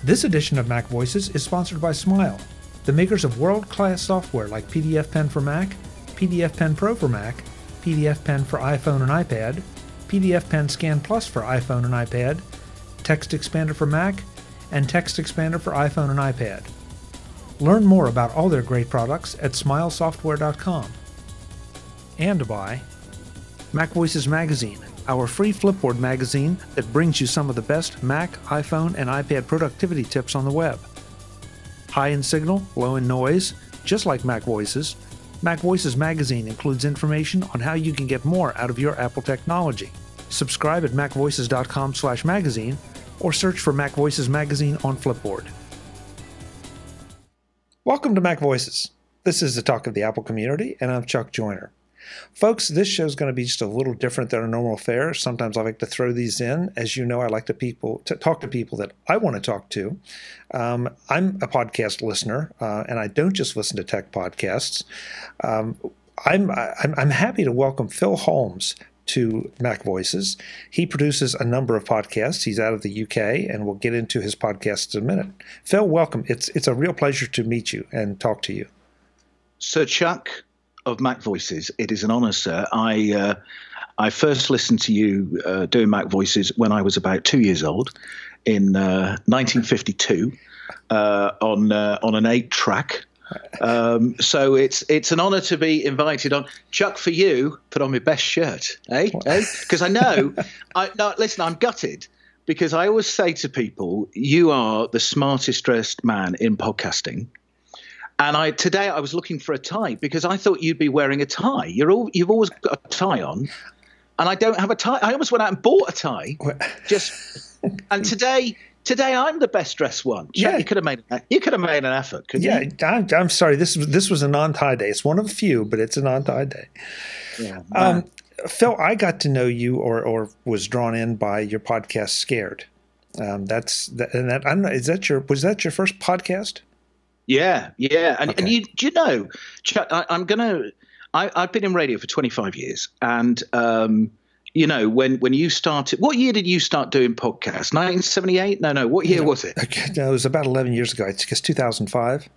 This edition of Mac Voices is sponsored by Smile, the makers of world-class software like PDF Pen for Mac, PDF Pen Pro for Mac, PDF Pen for iPhone and iPad, PDF Pen Scan Plus for iPhone and iPad, Text Expander for Mac, and Text Expander for iPhone and iPad. Learn more about all their great products at smilesoftware.com. And by MacVoices Magazine, our free Flipboard magazine that brings you some of the best Mac, iPhone, and iPad productivity tips on the web. High in signal, low in noise, just like MacVoices, MacVoices Magazine includes information on how you can get more out of your Apple technology. Subscribe at macvoices.com/magazine or search for MacVoices Magazine on Flipboard. Welcome to Mac Voices. This is the talk of the Apple community, and I'm Chuck Joyner. Folks, this show is going to be just a little different than a normal fare. Sometimes I like to throw these in. As you know, I like to talk to people that I want to talk to. I'm a podcast listener, and I don't just listen to tech podcasts. I'm happy to welcome Phil Holmes to Mac Voices. He produces a number of podcasts. He's out of the UK, and we'll get into his podcasts in a minute. Phil, welcome. It's a real pleasure to meet you and talk to you. Sir Chuck of Mac Voices, it is an honor, sir. I first listened to you doing Mac Voices when I was about 2 years old in 1952 on an 8-track. So it's an honor to be invited on. Chuck, for you, put on my best shirt, eh? Because I know. Listen, I'm gutted because I always say to people, you are the smartest dressed man in podcasting. And today I was looking for a tie because I thought you'd be wearing a tie. You've always got a tie on, and I don't have a tie. I almost went out and bought a tie. And today I'm the best dressed one. Yeah, you could have made an effort, couldn't you? Yeah, I'm sorry. This was a non-tie day. It's one of the few, but it's a non-tie day. Yeah. Phil, I got to know you or was drawn in by your podcast, Scared. Was that your first podcast? Yeah, and okay. And you know, Chuck, I've been in radio for 25 years, and you know, when you started, what year did you start doing podcasts? 1978? No, what year was it? Okay, no, it was about 11 years ago. I guess 2005.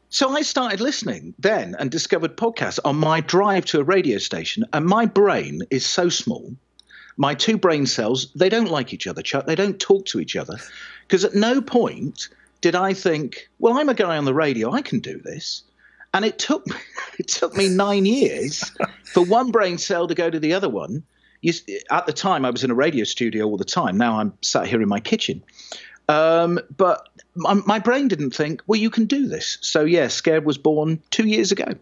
So I started listening then and discovered podcasts on my drive to a radio station, and my brain is so small. My two brain cells, they don't like each other, Chuck. They don't talk to each other, because at no point did I think, well, I'm a guy on the radio, I can do this. And it took me 9 years for one brain cell to go to the other one. At the time, I was in a radio studio all the time. Now I'm sat here in my kitchen. But my brain didn't think, well, you can do this. So, yeah, Scared was born 2 years ago.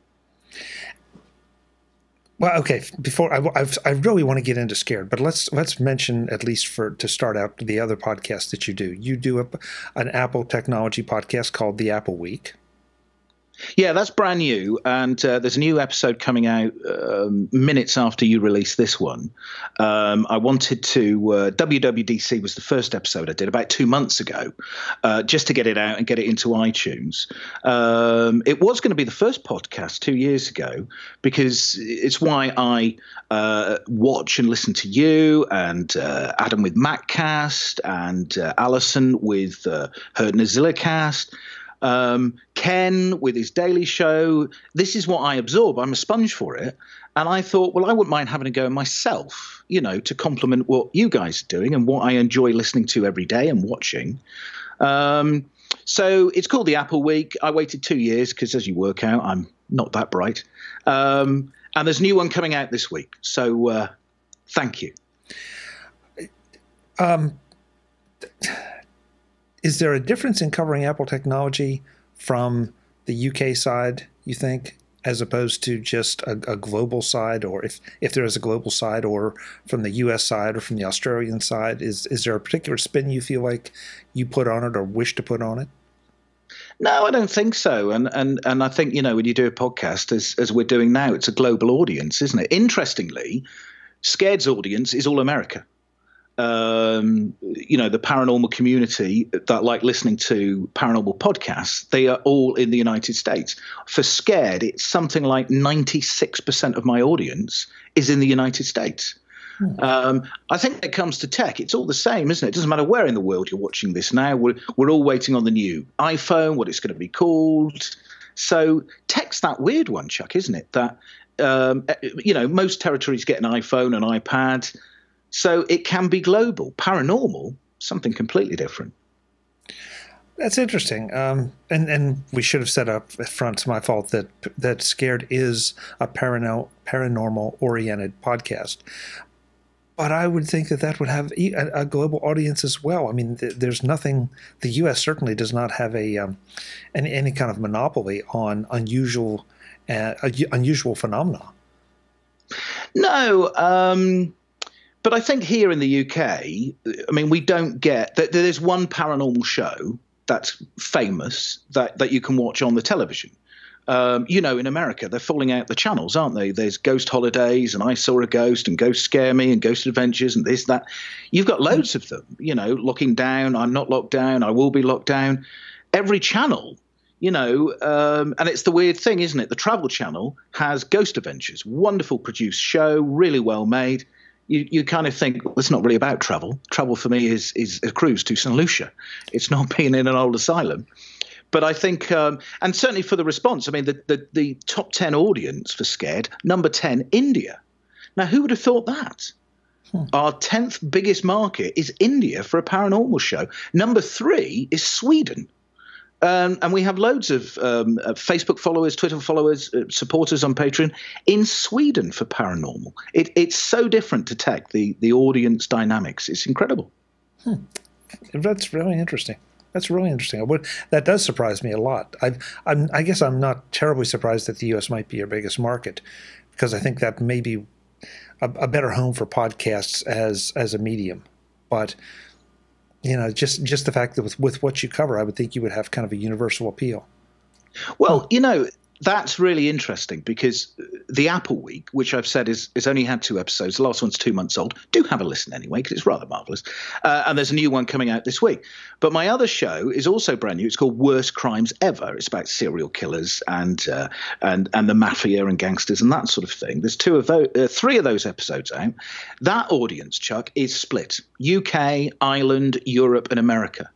Well, okay. Before I really want to get into Scared, but let's mention, at least to start out, the other podcast that you do. You do an Apple technology podcast called The Apple Week. Yeah, that's brand new, and there's a new episode coming out minutes after you release this one. I wanted to WWDC was the first episode I did about 2 months ago, just to get it out and get it into iTunes. It was going to be the first podcast 2 years ago, because it's why I watch and listen to you, and Adam with MacCast, and Alison with her Nazillacast. Ken with his daily show. This is what I absorb. I'm a sponge for it. And I thought, well, I wouldn't mind having a go myself, you know, to complement what you guys are doing and what I enjoy listening to every day and watching. So it's called the Apple Week. I waited 2 years because, as you work out, I'm not that bright. And there's a new one coming out this week. So thank you. Is there a difference in covering Apple technology from the UK side, you think, as opposed to just a global side, or if there is a global side, or from the US side or from the Australian side? Is there a particular spin you feel like you put on it or wish to put on it? No, I don't think so. And I think, you know, when you do a podcast, as we're doing now, it's a global audience, isn't it? Interestingly, Scared's audience is all America. You know, the paranormal community that like listening to paranormal podcasts, they are all in the United States. For Scared, it's something like 96% of my audience is in the United States. I think when it comes to tech, it's all the same, isn't it? It doesn't matter where in the world you're watching this now. We're all waiting on the new iPhone, what it's going to be called. So tech's that weird one, Chuck, isn't it? That, most territories get an iPhone, an iPad. So it can be global. Paranormal, something completely different. That's interesting. And we should have said up front, it's my fault, that Scared is a paranormal-oriented podcast. But I would think that would have a global audience as well. I mean, there's nothing. The U.S. certainly does not have any kind of monopoly on unusual phenomena. No, but I think here in the UK, I mean, we don't get that. There's one paranormal show that's famous that you can watch on the television. In America, they're falling out the channels, aren't they? There's Ghost Holidays and I Saw a Ghost and Ghost Scare Me and Ghost Adventures and this, that. You've got loads of them, Locking Down, I'm Not Locked Down, I Will Be Locked Down. Every channel, and it's the weird thing, isn't it? The Travel Channel has Ghost Adventures, wonderful produced show, really well made. You kind of think, well, it's not really about travel. Travel for me is a cruise to St. Lucia. It's not being in an old asylum. But I think, and certainly for the response, I mean, the top 10 audience for Scared, number 10, India. Now, who would have thought that? Our 10th biggest market is India for a paranormal show. Number 3 is Sweden. And we have loads of Facebook followers, Twitter followers, supporters on Patreon in Sweden for paranormal. It's so different to tech, the audience dynamics. It's incredible. That's really interesting. That does surprise me a lot. I guess I'm not terribly surprised that the U.S. might be your biggest market, because I think that may be a better home for podcasts as a medium. But just the fact that with what you cover, I would think you would have kind of a universal appeal. Well, that's really interesting, because the Apple Week, which I've said is only had 2 episodes, the last one's 2 months old. Do have a listen anyway, because it's rather marvelous. And there's a new one coming out this week. But my other show is also brand new. It's called Worst Crimes Ever. It's about serial killers and the mafia and gangsters and that sort of thing. There's 3 of those episodes out. That audience, Chuck, is split: UK, Ireland, Europe, and America.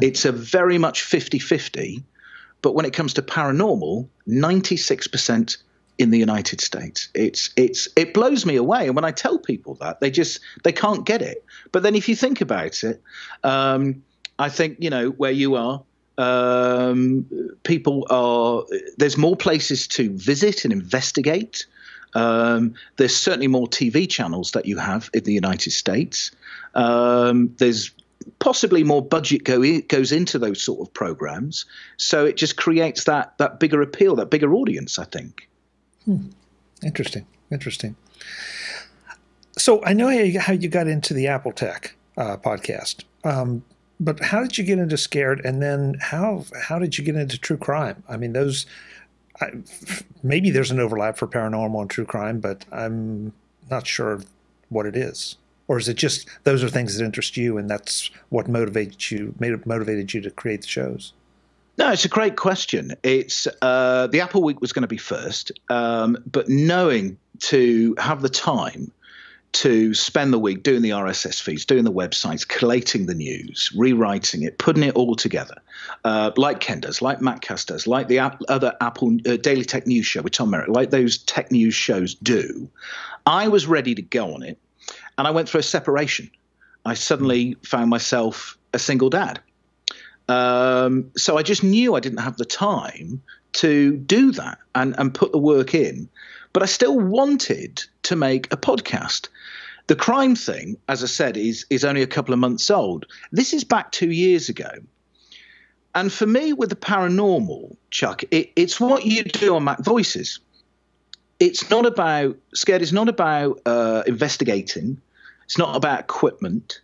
It's a very much 50-50. But when it comes to paranormal, 96% in the United States. It blows me away. And when I tell people that, they can't get it. But then if you think about it, I think, where you are, there's more places to visit and investigate. There's certainly more TV channels that you have in the United States. There's possibly more budget goes into those sort of programs, so it just creates that bigger appeal, that bigger audience, I think. Interesting. So I know how you got into the Apple Tech podcast, but how did you get into Scared, and then how did you get into true crime? I mean, maybe there's an overlap for paranormal and true crime, but I'm not sure what it is. Or is it just those are things that interest you, and that's what motivated you to create the shows? No, it's a great question. It's the Apple Week was going to be first, but knowing to have the time to spend the week doing the RSS feeds, doing the websites, collating the news, rewriting it, putting it all together, like Ken does, like Mattcast does, like the other Apple Daily Tech News show with Tom Merritt, like those tech news shows do. I was ready to go on it. And I went through a separation. I suddenly found myself a single dad. So I just knew I didn't have the time to do that and put the work in. But I still wanted to make a podcast. The crime thing, as I said, is only a couple of months old. This is back 2 years ago. And for me, with the paranormal, Chuck, it's what you do on MacVoices. Scared is not about investigating. It's not about equipment.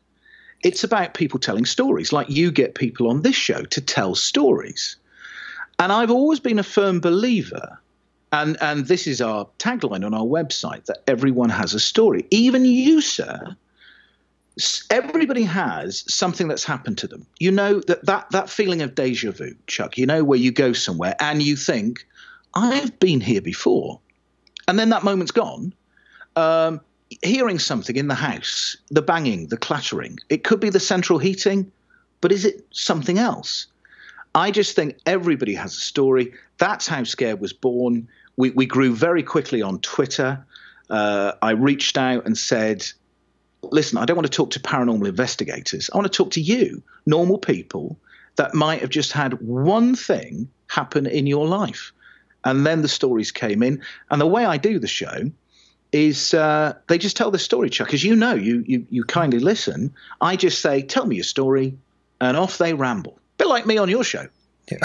It's about people telling stories, like you get people on this show to tell stories. And I've always been a firm believer, and this is our tagline on our website, that everyone has a story. Even you, sir. Everybody has something that's happened to them. That feeling of deja vu, Chuck, where you go somewhere and you think, I've been here before. And then that moment's gone. hearing something in the house, the banging, the clattering. It could be the central heating, but is it something else? I just think everybody has a story. That's how Scared was born. We grew very quickly on Twitter. I reached out and said, listen, I don't want to talk to paranormal investigators. I want to talk to you, normal people that might have just had one thing happen in your life. And then the stories came in. And the way I do the show is they just tell the story, Chuck. As you know, you kindly listen. I just say, tell me your story, and off they ramble. A bit like me on your show. Yeah.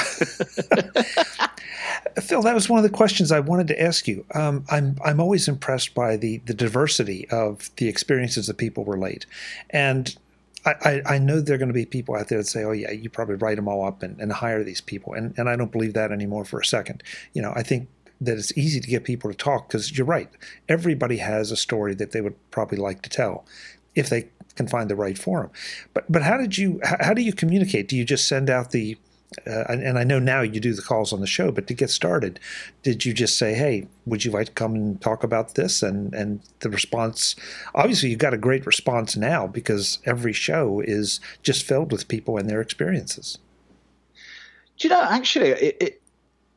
Phil, that was one of the questions I wanted to ask you. I'm always impressed by the diversity of the experiences that people relate. And I know there are going to be people out there that say, oh, yeah, you probably write them all up and hire these people. And I don't believe that anymore for a second. You know, I think that it's easy to get people to talk because you're right. Everybody has a story that they would probably like to tell if they can find the right forum. But how do you communicate? Do you just send out the and I know now you do the calls on the show, but to get started, did you just say, hey, would you like to come and talk about this? And the response, obviously you've got a great response now because every show is just filled with people and their experiences. Do you know, actually,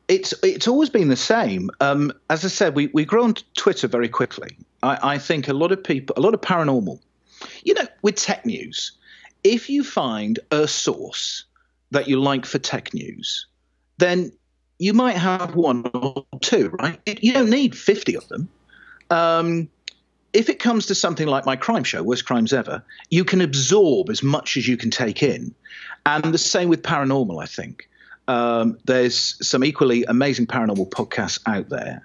it's always been the same. As I said, we grow on Twitter very quickly. I think a lot of paranormal, you know, with tech news, if you find a source that you like for tech news, then you might have one or two, right? You don't need 50 of them. If it comes to something like my crime show, Worst Crimes Ever, you can absorb as much as you can take in. And the same with paranormal, I think. There's some equally amazing paranormal podcasts out there.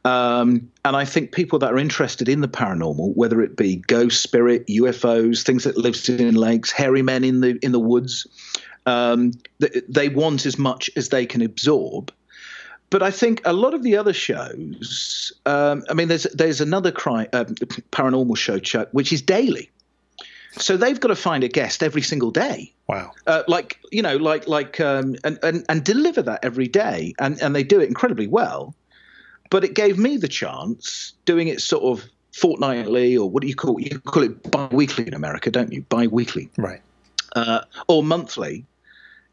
And I think people that are interested in the paranormal, whether it be ghost, spirit, UFOs, things that live in lakes, hairy men in the woods, they want as much as they can absorb. But I think a lot of the other shows, I mean, there's another paranormal show, Chuck, which is daily. So they've got to find a guest every single day. Wow. And deliver that every day. And they do it incredibly well. But it gave me the chance, doing it sort of fortnightly, or what do you call it? You call it bi-weekly in America, don't you? Bi-weekly. Right. Or monthly,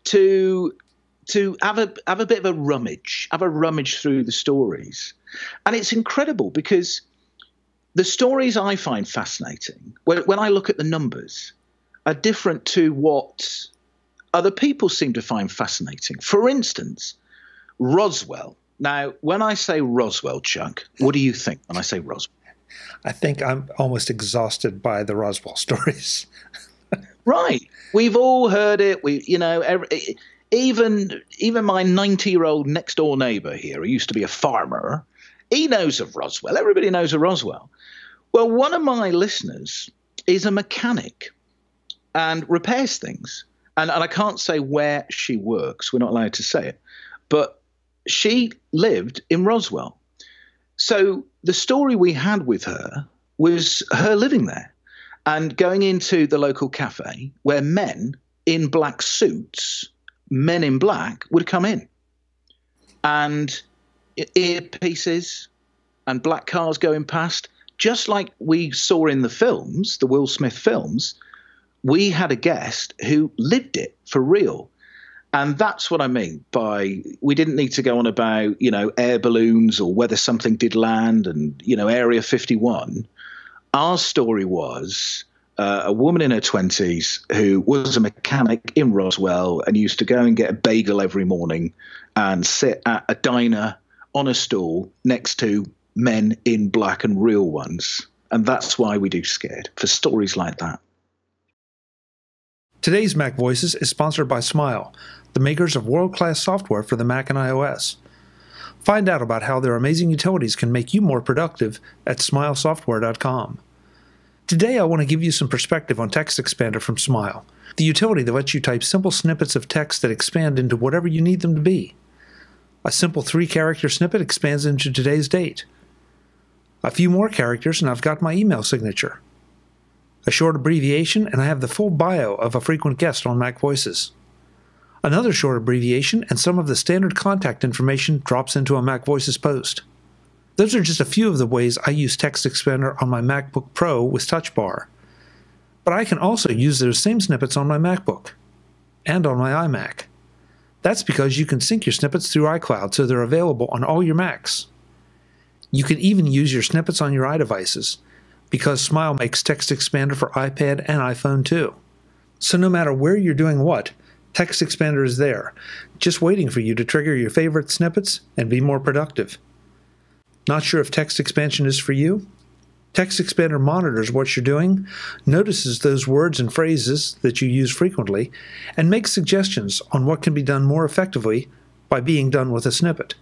to have a bit of a rummage through the stories. And it's incredible because the stories I find fascinating, when I look at the numbers, are different to what other people seem to find fascinating. For instance, Roswell. Now, when I say Roswell, Chuck, what do you think when I say Roswell? I think I'm almost exhausted by the Roswell stories. Right. We've all heard it. Even my 90-year-old next door neighbor here, who used to be a farmer, he knows of Roswell. Everybody knows of Roswell. Well, one of my listeners is a mechanic and repairs things. And I can't say where she works. We're not allowed to say it. But she lived in Roswell. So the story we had with her was her living there and going into the local cafe where men in black suits, men in black, would come in. And earpieces and black cars going past, just like we saw in the films, the Will Smith films, we had a guest who lived it for real. And that's what I mean by we didn't need to go on about, air balloons or whether something did land and, Area 51. Our story was a woman in her 20s who was a mechanic in Roswell and used to go and get a bagel every morning and sit at a diner on a stool next to men in black and real ones. And that's why we do Scared, for stories like that. Today's Mac Voices is sponsored by Smile, the makers of world-class software for the Mac and iOS. Find out about how their amazing utilities can make you more productive at smilesoftware.com. Today I want to give you some perspective on Text Expander from Smile, the utility that lets you type simple snippets of text that expand into whatever you need them to be. A simple 3-character snippet expands into today's date. A few more characters and I've got my email signature. A short abbreviation and I have the full bio of a frequent guest on MacVoices. Another short abbreviation and some of the standard contact information drops into a MacVoices post. Those are just a few of the ways I use Text Expander on my MacBook Pro with Touch Bar. But I can also use those same snippets on my MacBook and on my iMac. That's because you can sync your snippets through iCloud so they're available on all your Macs. You can even use your snippets on your iDevices, because Smile makes Text Expander for iPad and iPhone too. So no matter where you're doing what, Text Expander is there, just waiting for you to trigger your favorite snippets and be more productive. Not sure if text expansion is for you? Text Expander monitors what you're doing, notices those words and phrases that you use frequently, and makes suggestions on what can be done more effectively by being done with a snippet.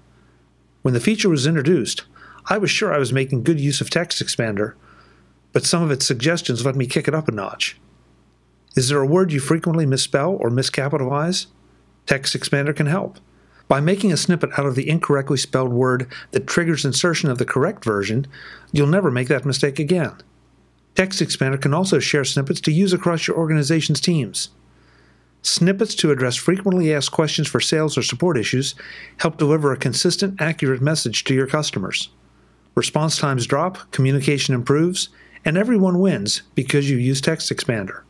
When the feature was introduced, I was sure I was making good use of Text Expander, but some of its suggestions let me kick it up a notch. Is there a word you frequently misspell or miscapitalize? Text Expander can help. By making a snippet out of the incorrectly spelled word that triggers insertion of the correct version, you'll never make that mistake again. Text Expander can also share snippets to use across your organization's teams. Snippets to address frequently asked questions for sales or support issues help deliver a consistent, accurate message to your customers. Response times drop, communication improves, and everyone wins because you use Text Expander.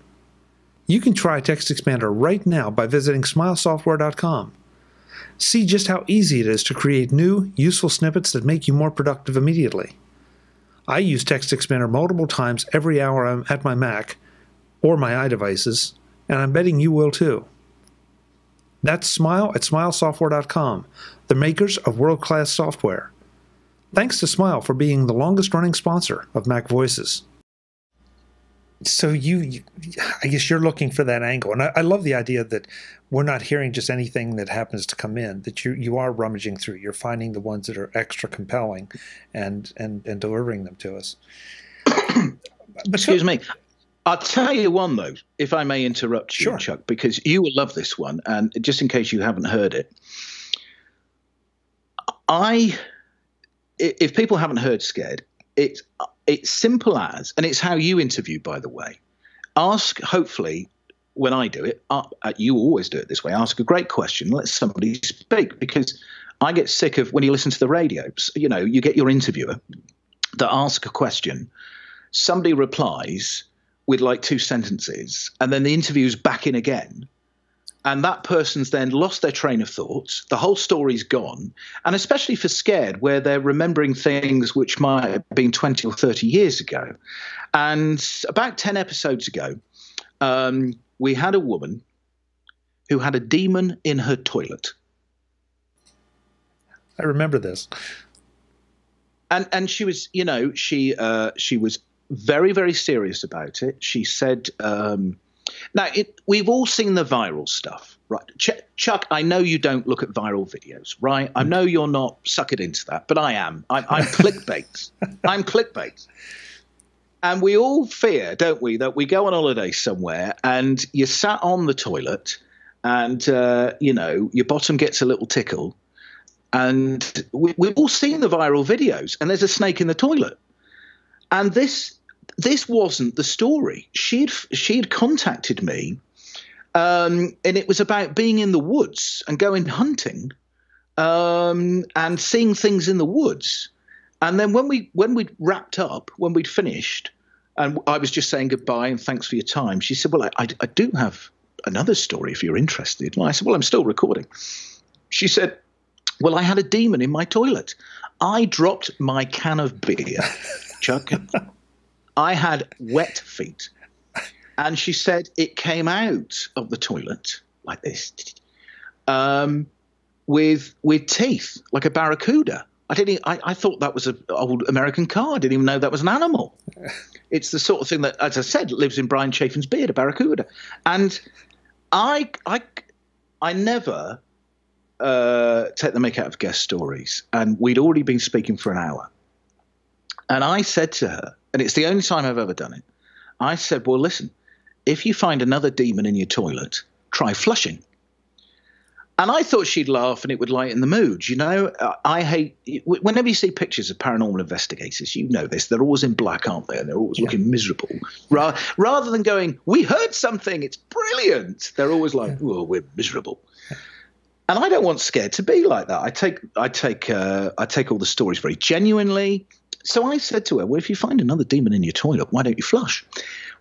You can try Text Expander right now by visiting smilesoftware.com. See just how easy it is to create new, useful snippets that make you more productive immediately. I use Text Expander multiple times every hour I'm at my Mac or my iDevices, and I'm betting you will too. That's Smile at smilesoftware.com, the makers of world-class software. Thanks to Smile for being the longest-running sponsor of MacVoices. So I guess you're looking for that angle, and I love the idea that we're not hearing just anything that happens to come in, that you are rummaging through. You're finding the ones that are extra compelling and delivering them to us. Excuse me. I'll tell you one, though, if I may interrupt you, Sure. Chuck, because you will love this one, and just in case you haven't heard it, if people haven't heard Scared, it's simple as, and it's how you interview, by the way. Ask, hopefully, when I do it, you always do it this way, ask a great question, let somebody speak, because I get sick of when you listen to the radio, you get your interviewer that asks a question, somebody replies with like 2 sentences, and then the interview's back in again. And that person's then lost their train of thoughts. The whole story's gone. And especially for Scared, where they're remembering things which might have been 20 or 30 years ago. And about 10 episodes ago, we had a woman who had a demon in her toilet. I remember this. And she was, she was very, very serious about it. She said, now, we've all seen the viral stuff, right? Chuck, I know you don't look at viral videos, right? I know you're not suckered into that, but I am. I'm clickbait. I'm clickbait. And we all fear, don't we, that we go on holiday somewhere and you're sat on the toilet and, your bottom gets a little tickle. And we've all seen the viral videos and there's a snake in the toilet. And this wasn't the story. She'd contacted me, and it was about being in the woods and going hunting, and seeing things in the woods. And then when we'd wrapped up, when we'd finished, and I was just saying goodbye and thanks for your time, she said, "Well, I do have another story if you're interested." And I said, "Well, I'm still recording." She said, "Well, I had a demon in my toilet. I dropped my can of beer, Chuck." I had wet feet. And she said it came out of the toilet like this, with teeth, like a barracuda. I thought that was an old American car. I didn't even know that was an animal. It's the sort of thing that, as I said, lives in Brian Chafin's beard, a barracuda. And I never take the mick out of guest stories. And we'd already been speaking for an hour. And I said to her, and it's the only time I've ever done it, I said, "Well, listen, if you find another demon in your toilet, try flushing." And I thought she'd laugh and it would lighten the mood. I hate – whenever you see pictures of paranormal investigators, you know this, they're always in black, aren't they? And they're always looking miserable. Rather than going, "We heard something, it's brilliant," they're always like, "Oh, we're miserable." And I don't want Scared to be like that. I take all the stories very genuinely. So I said to her, well, if you find another demon in your toilet, why don't you flush?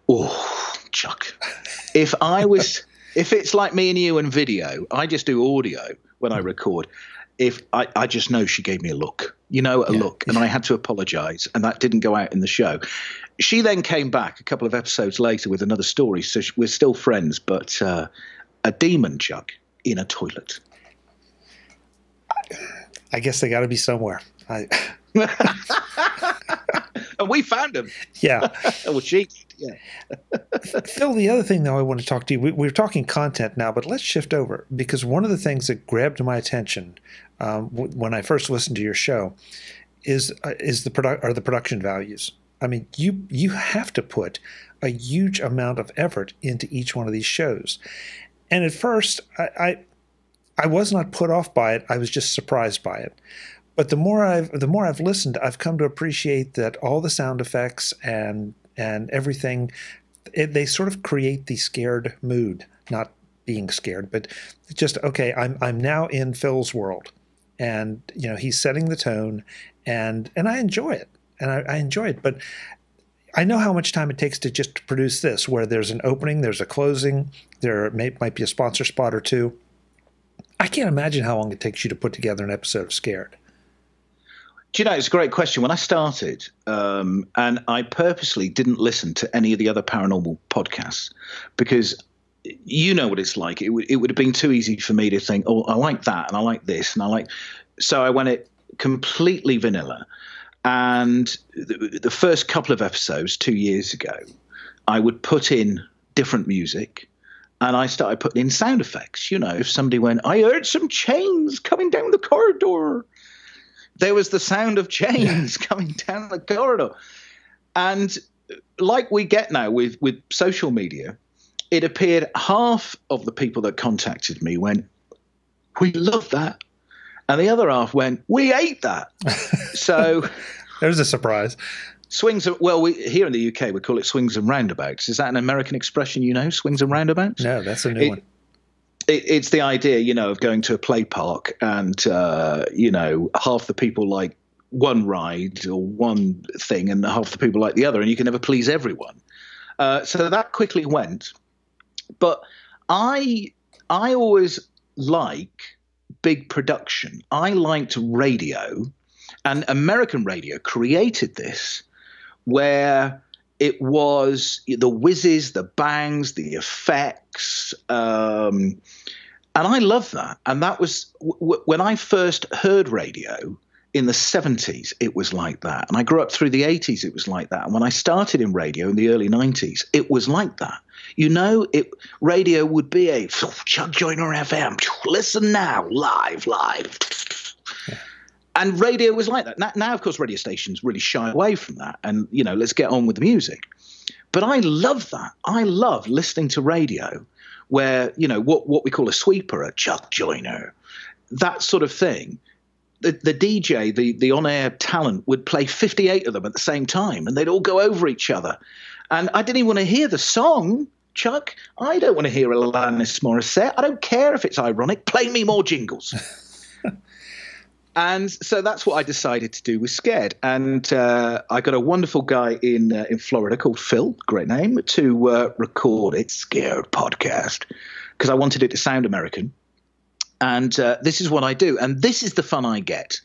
Oh, Chuck. If it's like me and you and video, I just do audio when I record. If I just know she gave me a look, look, and I had to apologize, and that didn't go out in the show. She then came back a couple of episodes later with another story, so we're still friends, but a demon, Chuck, in a toilet. I guess they got to be somewhere. And we found him. Yeah. Well, she. Yeah. Phil, the other thing, though, I want to talk to you. We're talking content now, but let's shift over, because one of the things that grabbed my attention when I first listened to your show is the production values. I mean, you have to put a huge amount of effort into each one of these shows, and at first, I was not put off by it. I was just surprised by it. But the more I've listened, I've come to appreciate that all the sound effects and everything, they sort of create the scared mood. Not being scared, but just, okay, I'm now in Phil's world, and he's setting the tone, and I enjoy it, and I enjoy it. But I know how much time it takes to just produce this, where there's an opening, there's a closing, there might be a sponsor spot or two. I can't imagine how long it takes you to put together an episode of Scared. Do you know, it's a great question. When I started, and I purposely didn't listen to any of the other paranormal podcasts, because you know what it's like. It would have been too easy for me to think, oh, I like that, and I like this, and I like. So I went it completely vanilla. And the first couple of episodes 2 years ago, I would put in different music, and I started putting in sound effects. If somebody went, I heard some chains coming down the corridor. There was the sound of chains coming down the corridor. And like we get now with social media, it appeared half of the people that contacted me went, we love that. And the other half went, we hate that. So there's a surprise. Swings. Well, here in the UK, we call it swings and roundabouts. Is that an American expression, swings and roundabouts? No, that's a new one. It's the idea, of going to a play park and, half the people like one ride or one thing and half the people like the other, and you can never please everyone. So that quickly went. But I always like big production. I liked radio, and American radio created this where it was the whizzes, the bangs, the effects, and I love that. And that was when I first heard radio in the 70s, it was like that. And I grew up through the 80s, it was like that. And when I started in radio in the early 90s, it was like that. Radio would be a Chuck Joyner FM, listen now, live. Yeah. And radio was like that. Now, of course, radio stations really shy away from that. And, let's get on with the music. But I love that. I love listening to radio where, what we call a sweeper, a Chuck Joyner, that sort of thing. The DJ, the on-air talent would play 58 of them at the same time, and they'd all go over each other. And I didn't even want to hear the song, Chuck. I don't want to hear Alanis Morissette. I don't care if it's ironic. Play me more jingles. And so that's what I decided to do with Scared. And I got a wonderful guy in Florida called Phil, great name, to record its Scared podcast, because I wanted it to sound American. And this is what I do. And this is the fun I get,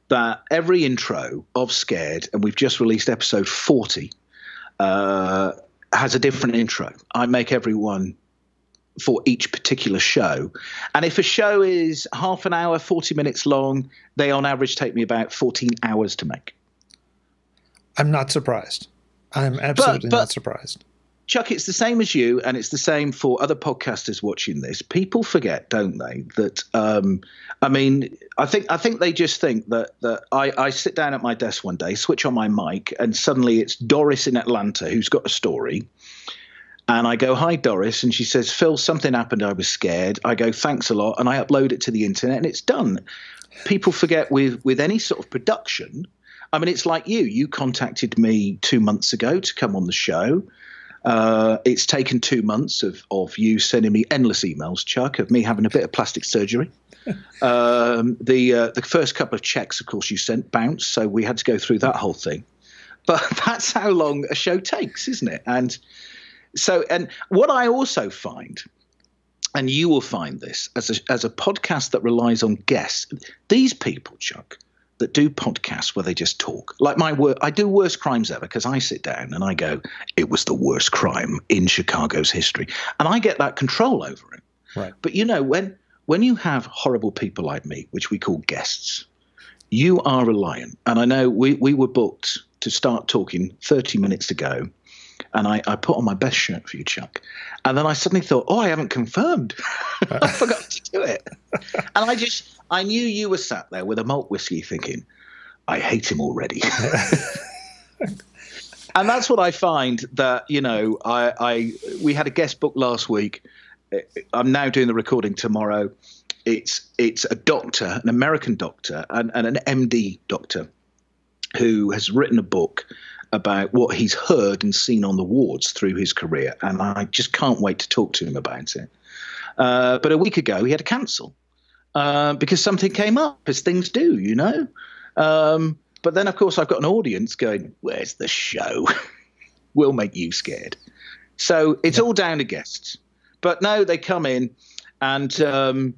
that every intro of Scared, and we've just released episode 40, has a different intro. I make everyone for each particular show. And if a show is half an hour, 40 minutes long, they on average take me about 14 hours to make. I'm not surprised. I'm absolutely not surprised. Chuck, it's the same as you, and it's the same for other podcasters watching this. People forget, don't they, that I think they just think that I sit down at my desk one day, switch on my mic, and suddenly it's Doris in Atlanta who's got a story. And I go, hi, Doris. And she says, Phil, something happened. I was scared. I go, thanks a lot. And I upload it to the internet, and it's done. People forget with any sort of production. I mean, it's like you contacted me 2 months ago to come on the show. It's taken 2 months of you sending me endless emails, Chuck, of me having a bit of plastic surgery. The first couple of checks, of course, you sent bounced, so we had to go through that whole thing. But that's how long a show takes, isn't it? And what I also find, and you will find this as a podcast that relies on guests, these people, Chuck, that do podcasts where they just talk. Like I do Worst Crimes Ever, because I sit down and I go, it was the worst crime in Chicago's history. And I get that control over it. Right. But, when you have horrible people like me, which we call guests, you are reliant. And I know we were booked to start talking 30 minutes ago. And I put on my best shirt for you, Chuck. And then I suddenly thought, I haven't confirmed. I forgot to do it. And I knew you were sat there with a malt whiskey thinking, I hate him already. And that's what I find that, we had a guest book last week. I'm now doing the recording tomorrow. It's a doctor, an American doctor, and an MD doctor who has written a book about what he's heard and seen on the wards through his career. And I just can't wait to talk to him about it. But a week ago, he had to cancel because something came up, as things do, But then, of course, I've got an audience going, where's the show? We'll make you scared. So it's all down to guests. But no, they come in and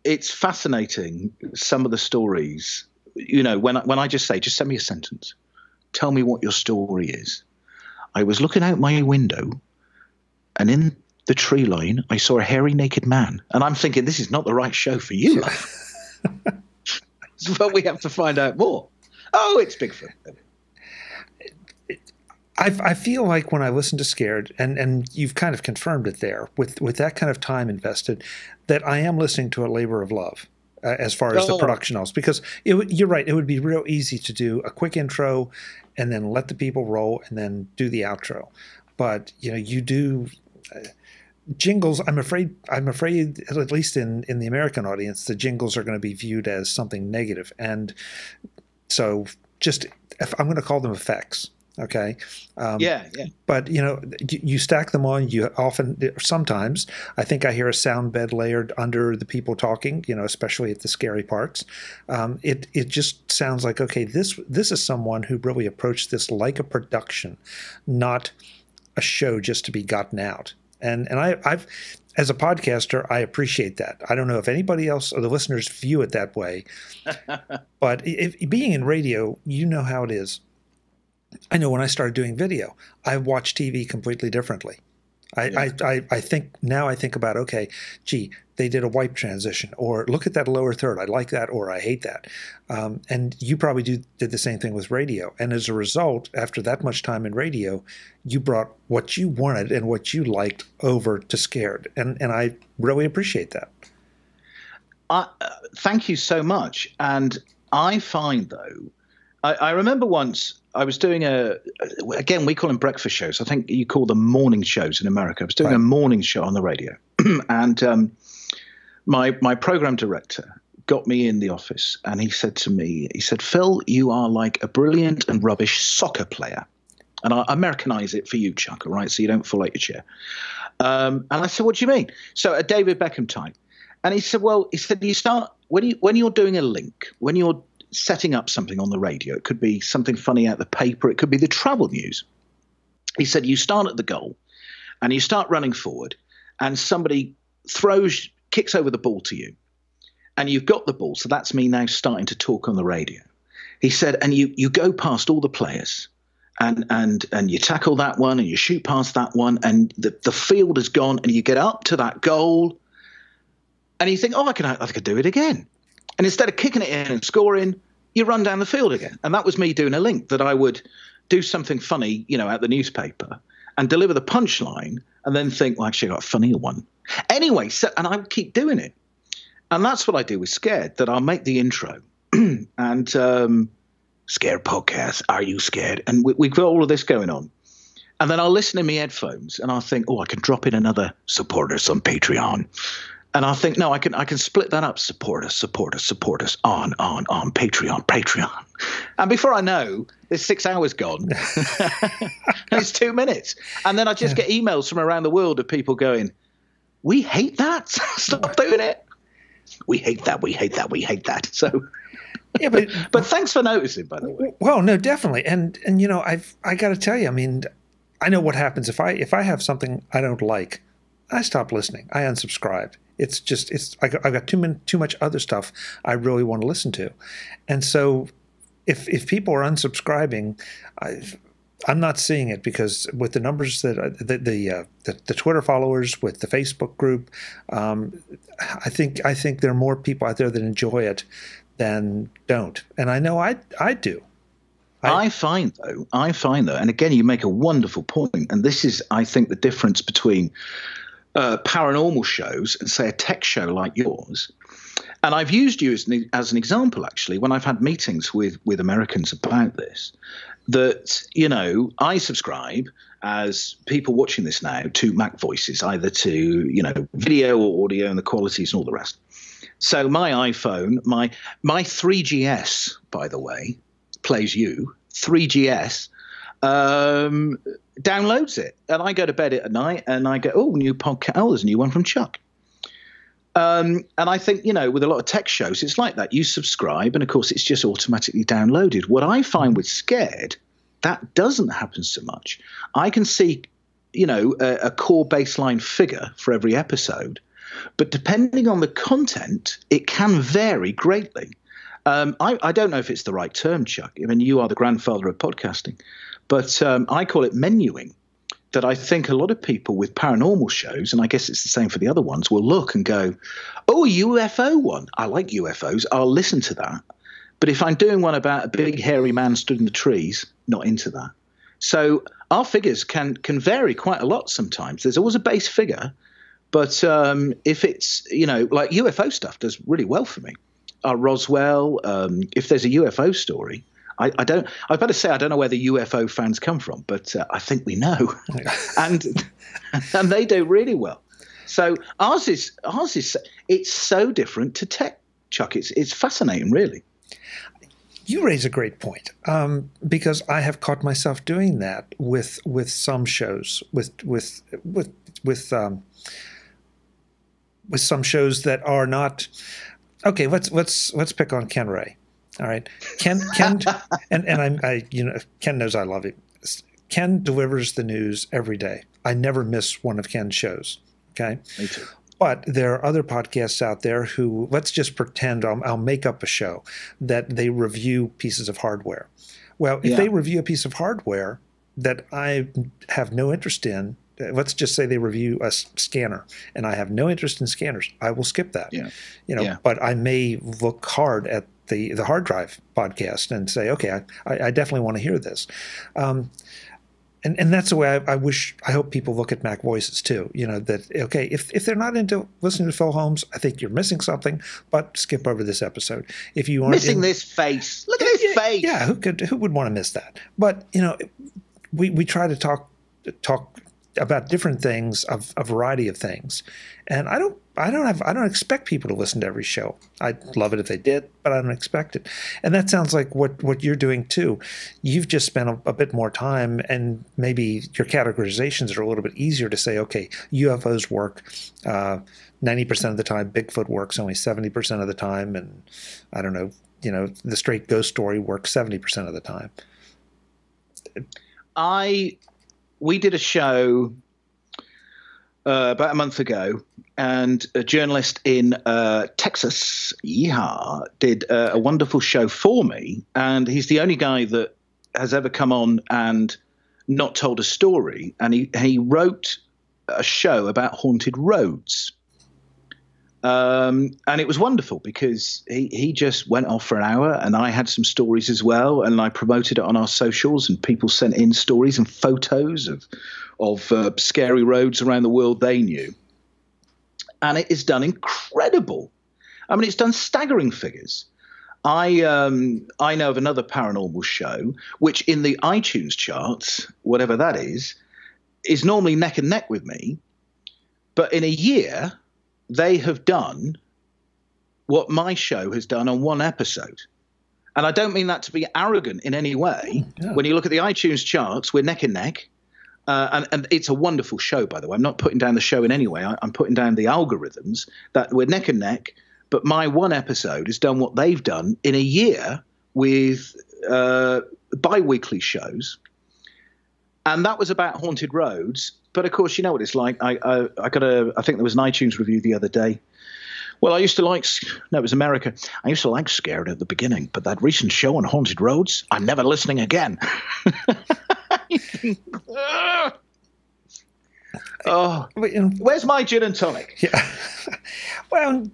it's fascinating, some of the stories. When I just say, just send me a sentence. Tell me what your story is. I was looking out my window and in the tree line, I saw a hairy naked man. And I'm thinking, this is not the right show for you, love. But we have to find out more. Oh, it's Bigfoot. I feel like when I listen to Scared, and you've kind of confirmed it there, with that kind of time invested, that I am listening to a labor of love. As far as the production goes, because you're right, it would be real easy to do a quick intro and then let the people roll and then do the outro. But you do jingles. I'm afraid at least in the American audience, the jingles are going to be viewed as something negative, and so I'm going to call them effects. Okay. Yeah. But you stack them on. Sometimes I think I hear a sound bed layered under the people talking. Especially at the scary parts. It just sounds like, okay, this is someone who really approached this like a production, not a show just to be gotten out. And I've as a podcaster, I appreciate that. I don't know if anybody else or the listeners view it that way, but being in radio, you know how it is. I know when I started doing video, I watched TV completely differently. I think about, okay, gee, they did a wipe transition, or look at that lower third. I like that, or I hate that. And you probably did the same thing with radio. And as a result, after that much time in radio, you brought what you wanted and what you liked over to Scared. And I really appreciate that. Thank you so much. And I find, though, I remember once I was doing again, we call them breakfast shows. I think you call them morning shows in America. I was doing a morning show on the radio. And my program director got me in the office and he said to me, Phil, you are like a brilliant and rubbish soccer player. And I Americanize it for you, Chuck, all right? So you don't fall out your chair. And I said, what do you mean? So a David Beckham type. And he said, you start when you're doing a link, when you're setting up something on the radio, it could be something funny out the paper, it could be the travel news. He said, you start at the goal and you start running forward and somebody kicks over the ball to you and you've got the ball. So that's me now starting to talk on the radio. He said, and you go past all the players and you tackle that one and you shoot past that one and the field is gone and you get up to that goal and you think, I could do it again. And instead of kicking it in and scoring, you run down the field again. And that was me doing a link that I would do something funny, at the newspaper and deliver the punchline and then think, well, actually I got a funnier one. Anyway, and I would keep doing it. And that's what I do with Scared, that I'll make the intro and Scared podcast, are you scared? And we've got all of this going on. And then I'll listen in my headphones and I'll think, I can drop in another support us on Patreon. And I think, no, I can split that up. Support us on Patreon. And before I know, there's 6 hours gone. it's 2 minutes. And then I just get emails from around the world of people going, we hate that. Stop doing it. We hate that. We hate that. We hate that. So, yeah, but thanks for noticing, by the way. Well, no, definitely. And I got to tell you, I mean, I know what happens if I have something I don't like, I stop listening. I unsubscribe. I got too much other stuff I really want to listen to. And so if people are unsubscribing, I'm not seeing it, because with the numbers that the Twitter followers, with the Facebook group, I think there are more people out there that enjoy it than don't. And I know I do. I find though, and again, you make a wonderful point, and this is, I think, the difference between paranormal shows and, say, a tech show like yours. And I've used you as an example, actually, when I've had meetings with Americans about this, that, I subscribe, as people watching this now, to MacVoices, either to, video or audio and the qualities and all the rest. So my iPhone, my 3GS, by the way, plays you, 3GS, downloads it. And I go to bed at night and I go, oh, new podcast. Oh, there's a new one from Chuck. And I think, with a lot of tech shows, it's like that. You subscribe, and of course, it's just automatically downloaded. What I find with Scared, that doesn't happen so much. I can see, a core baseline figure for every episode, but depending on the content, it can vary greatly. I don't know if it's the right term, Chuck. I mean, you are the grandfather of podcasting, but I call it menuing. That I think a lot of people with paranormal shows, and I guess it's the same for the other ones, will look and go, oh, a UFO one. I like UFOs. I'll listen to that. But if I'm doing one about a big hairy man stood in the trees, not into that. So our figures can vary quite a lot sometimes. There's always a base figure. But if it's, like UFO stuff does really well for me. Roswell, if there's a UFO story, I better say I don't know where the UFO fans come from, but I think we know, and they do really well. So ours is it's so different to tech, Chuck. It's fascinating, really. You raise a great point, because I have caught myself doing that with some shows, with some shows that are not okay. Let's pick on Ken Ray. All right, Ken, and Ken knows I love him. Ken delivers the news every day. I never miss one of Ken's shows. Okay, me too. But there are other podcasts out there who, let's just pretend I'll make up a show that they review pieces of hardware. Well, if they review a piece of hardware that I have no interest in, let's just say they review a scanner, and I have no interest in scanners, I will skip that. But I may look hard at the hard drive podcast and say, okay, I definitely want to hear this. And that's the way I hope people look at MacVoices too. That, okay, if they're not into listening to Phil Holmes, I think you're missing something, but skip over this episode. If you aren't missing this face, look at his face. Yeah, who would want to miss that? But, we try to talk about different things, of a variety of things. And I don't expect people to listen to every show. I'd love it if they did, but I don't expect it. And that sounds like what you're doing too. You've just spent a bit more time, and maybe your categorizations are a little bit easier to say, okay, UFOs work 90% of the time, Bigfoot works only 70% of the time, and I don't know, the straight ghost story works 70% of the time. We did a show about a month ago, and a journalist in Texas, did a wonderful show for me. And he's the only guy that has ever come on and not told a story. And he wrote a show about haunted roads. And it was wonderful because he just went off for an hour, and I had some stories as well, and I promoted it on our socials, and people sent in stories and photos of scary roads around the world they knew. And it is done incredible. I mean, it's done staggering figures. I know of another paranormal show, which in the iTunes charts, whatever that is normally neck and neck with me. But in a year, they have done what my show has done on one episode. And I don't mean that to be arrogant in any way. Yeah. When you look at the iTunes charts, we're neck and neck. And it's a wonderful show, by the way. I'm not putting down the show in any way. I'm putting down the algorithms that we're neck and neck. But my one episode has done what they've done in a year with bi-weekly shows. And that was about haunted roads. But, of course, you know what it's like. I think there was an iTunes review the other day. Well, I used to like – no, it was America. I used to like Scared at the beginning, but that recent show on haunted roads, I'm never listening again. Oh, where's my gin and tonic? Yeah. Well,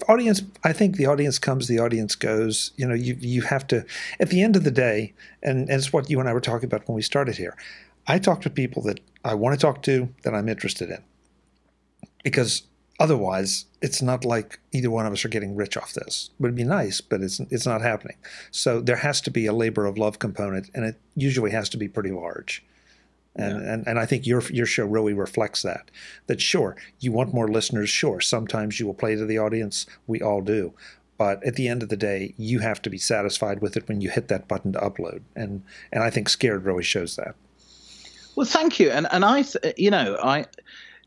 audience, I think the audience comes, the audience goes. You know, you have to – at the end of the day, and it's what you and I were talking about when we started here, I talk to people that I want to talk to, that I'm interested in. Because – otherwise, it's not like either one of us are getting rich off this. It would be nice, but it's not happening. So there has to be a labor of love component, and it usually has to be pretty large. And I think your show really reflects that. That sure, you want more listeners. Sure, sometimes you will play to the audience. We all do. But at the end of the day, you have to be satisfied with it when you hit that button to upload. And I think Scared really shows that. Well, thank you. And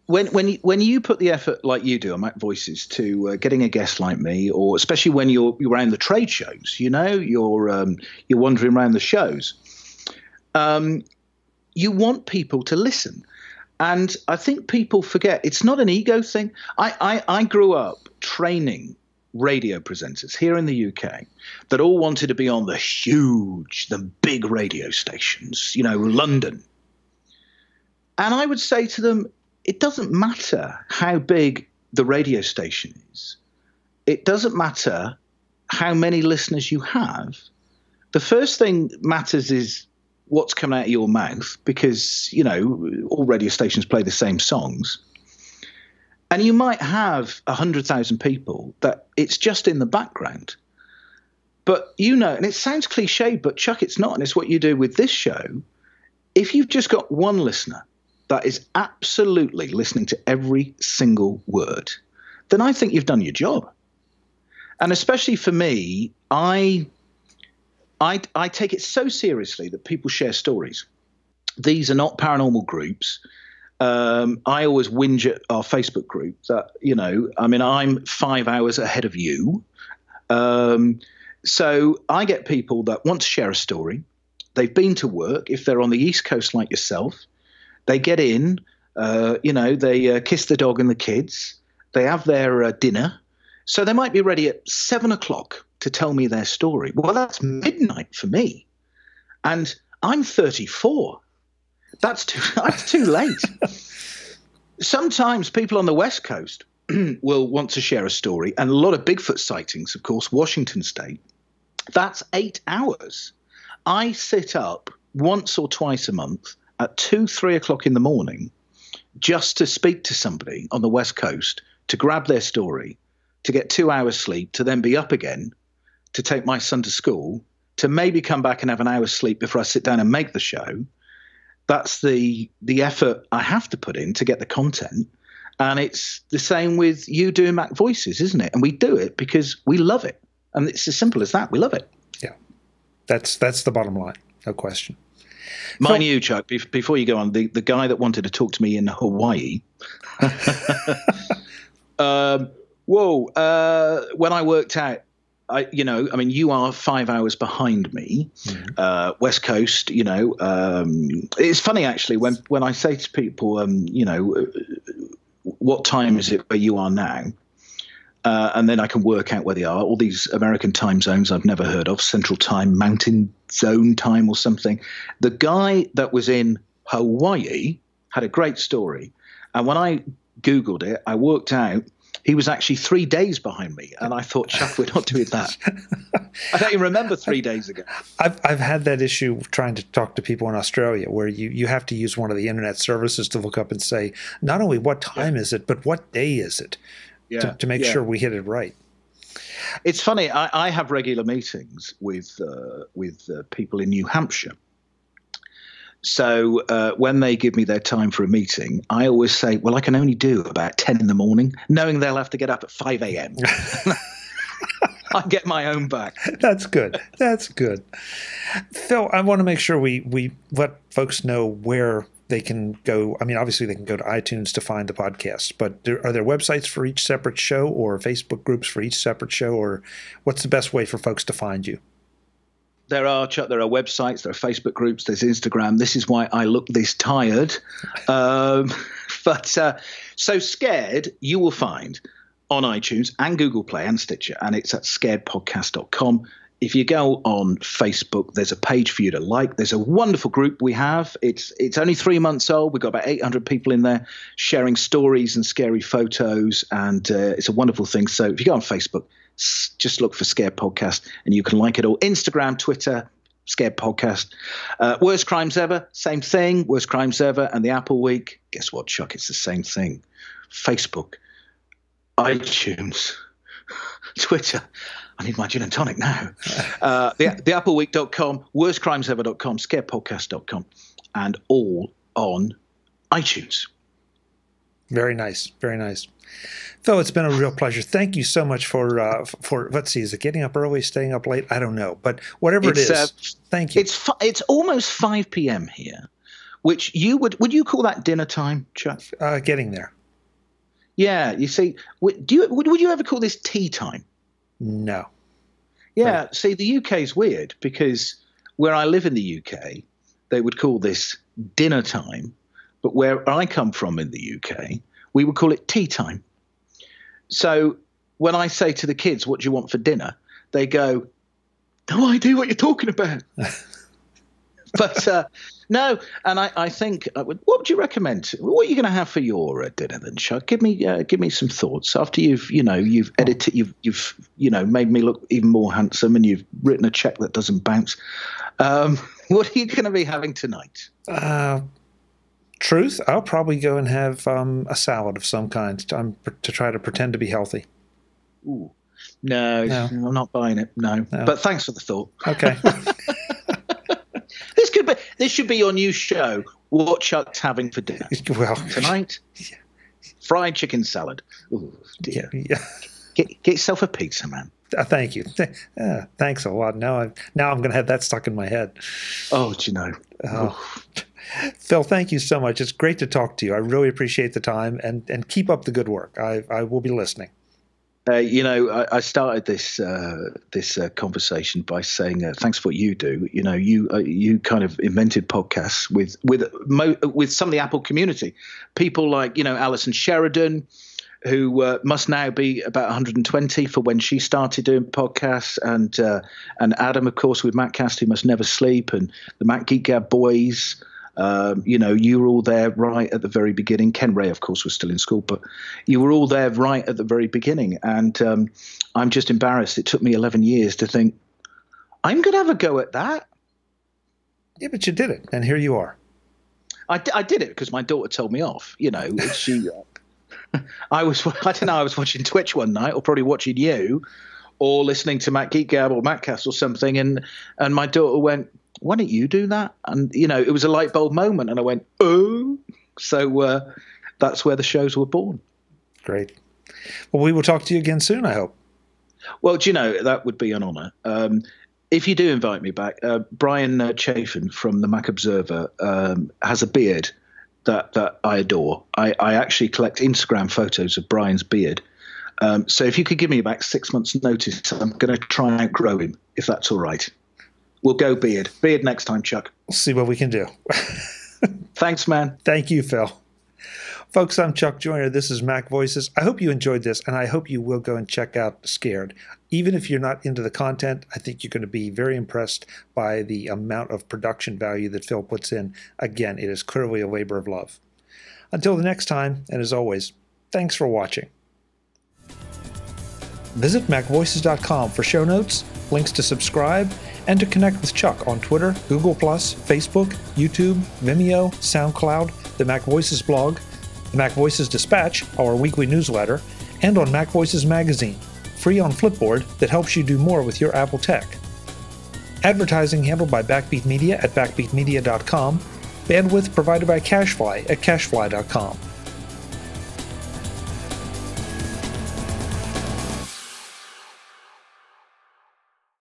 When you put the effort like you do on MacVoices to getting a guest like me, or especially when you're around the trade shows, you're wandering around the shows, you want people to listen. And I think people forget it's not an ego thing. I grew up training radio presenters here in the UK that all wanted to be on the big radio stations, London. And I would say to them, it doesn't matter how big the radio station is. It doesn't matter how many listeners you have. The first thing matters is what's coming out of your mouth, because, all radio stations play the same songs. And you might have 100,000 people that it's just in the background. But, and it sounds cliche, but Chuck, it's not. And it's what you do with this show. If you've just got one listener that is absolutely listening to every single word, then I think you've done your job. And especially for me, I take it so seriously that people share stories. These are not paranormal groups. I always whinge at our Facebook group that, I'm 5 hours ahead of you. So I get people that want to share a story. They've been to work. If they're on the East Coast like yourself, they get in, they kiss the dog and the kids. They have their dinner. So they might be ready at 7 o'clock to tell me their story. Well, that's midnight for me. And I'm 34. That's too late. Sometimes people on the West Coast will want to share a story. And a lot of Bigfoot sightings, of course, Washington State. That's 8 hours. I sit up once or twice a month at 2, 3 o'clock in the morning, just to speak to somebody on the West Coast, to grab their story, to get 2 hours sleep, to then be up again, to take my son to school, to maybe come back and have an hour's sleep before I sit down and make the show. That's the effort I have to put in to get the content. And it's the same with you doing MacVoices, isn't it? And we do it because we love it. And it's as simple as that. We love it. Yeah. That's the bottom line. No question. Mind you, Chuck, before you go on, the guy that wanted to talk to me in Hawaii, when I worked out, you are 5 hours behind me, West Coast, it's funny, actually, when I say to people, what time is it where you are now? And then I can work out where they are. All these American time zones I've never heard of, Central Time, Mountain Zone Time or something. The guy that was in Hawaii had a great story. And when I Googled it, I worked out he was actually 3 days behind me. And I thought, Chuck, we're not doing that. I don't even remember 3 days ago. I've had that issue trying to talk to people in Australia, where you have to use one of the internet services to look up and say, not only what time is it, but what day is it? To make sure we hit it right. It's funny. I have regular meetings with people in New Hampshire. So when they give me their time for a meeting, I always say, well, I can only do about 10 in the morning, knowing they'll have to get up at 5 a.m. I get my own back. That's good. That's good. Phil, I want to make sure we let folks know where they can go, I mean, obviously they can go to iTunes to find the podcast, but are there websites for each separate show or Facebook groups for each separate show, or what's the best way for folks to find you? There are, Chuck, there are websites, there are Facebook groups, there's Instagram. This is why I look this tired. So Scared, you will find on iTunes and Google Play and Stitcher, and it's at scaredpodcast.com. If you go on Facebook, there's a page for you to like. There's a wonderful group we have. It's only 3 months old. We've got about 800 people in there sharing stories and scary photos, and it's a wonderful thing. So if you go on Facebook, just look for Scared Podcast, and you can like it all. Instagram, Twitter, Scared Podcast. Worst Crimes Ever, same thing. Worst Crimes Ever, and the Apple Week. Guess what, Chuck? It's the same thing. Facebook, iTunes, Twitter. I need my gin and tonic now. TheAppleWeek.com, worstcrimesever.com, scaredpodcast.com, and all on iTunes. Very nice. Very nice. Phil, it's been a real pleasure. Thank you so much for let's see, is it getting up early, staying up late? I don't know. But whatever it is, thank you. It's almost 5 p.m. here, which would you call that dinner time, Chuck? Getting there. Yeah, you see, would you ever call this tea time? No. Yeah, right. See, the UK is weird because where I live in the UK, they would call this dinner time, but where I come from in the UK, we would call it tea time. So when I say to the kids, what do you want for dinner? They go, no idea what you're talking about. But no, and I think, what would you recommend? What are you going to have for your dinner then, Chuck? Give me some thoughts after you've edited, you've made me look even more handsome, and you've written a check that doesn't bounce. What are you going to be having tonight? Truth, I'll probably go and have a salad of some kind to try to pretend to be healthy. Ooh, no, I'm not buying it. No, but thanks for the thought. Okay. This should be your new show. What Chuck's having for dinner? Well, tonight, fried chicken salad. Ooh, dear. Yeah. Get yourself a pizza, man. Thank you. Thanks a lot. Now I'm going to have that stuck in my head. Oh, do you know? Oh. Phil, thank you so much. It's great to talk to you. I really appreciate the time, and keep up the good work. I will be listening. I started this conversation by saying thanks for what you do. You kind of invented podcasts with some of the Apple community, people like Alison Sheridan, who must now be about 120 for when she started doing podcasts, and Adam, of course, with Maccast, who must never sleep, and the Mac Geek Gab boys. You were all there right at the very beginning. Ken Ray, of course, was still in school, but you were all there right at the very beginning. And I'm just embarrassed. It took me 11 years to think, I'm going to have a go at that. Yeah, but you did it, and here you are. I did it because my daughter told me off. I was watching Twitch one night, or probably watching you, or listening to Mac Geek Gab or Maccast or something, and my daughter went, why don't you do that? And, it was a light bulb moment. And I went, oh. So that's where the shows were born. Great. Well, we will talk to you again soon, I hope. Well, that would be an honor. If you do invite me back, Brian Chafin from the Mac Observer has a beard that I adore. I actually collect Instagram photos of Brian's beard. So if you could give me about 6 months' notice, I'm going to try and outgrow him, if that's all right. We'll go beard. Beard next time, Chuck. We'll see what we can do. Thanks, man. Thank you, Phil. Folks, I'm Chuck Joyner. This is Mac Voices. I hope you enjoyed this, and I hope you will go and check out Scared. Even if you're not into the content, I think you're going to be very impressed by the amount of production value that Phil puts in. Again, it is clearly a labor of love. Until the next time, and as always, thanks for watching. Visit MacVoices.com for show notes, links to subscribe, and to connect with Chuck on Twitter, Google+, Facebook, YouTube, Vimeo, SoundCloud, the Mac Voices blog, the Mac Voices Dispatch, our weekly newsletter, and on Mac Voices magazine, free on Flipboard that helps you do more with your Apple tech. Advertising handled by Backbeat Media at backbeatmedia.com, bandwidth provided by CacheFly at cachefly.com.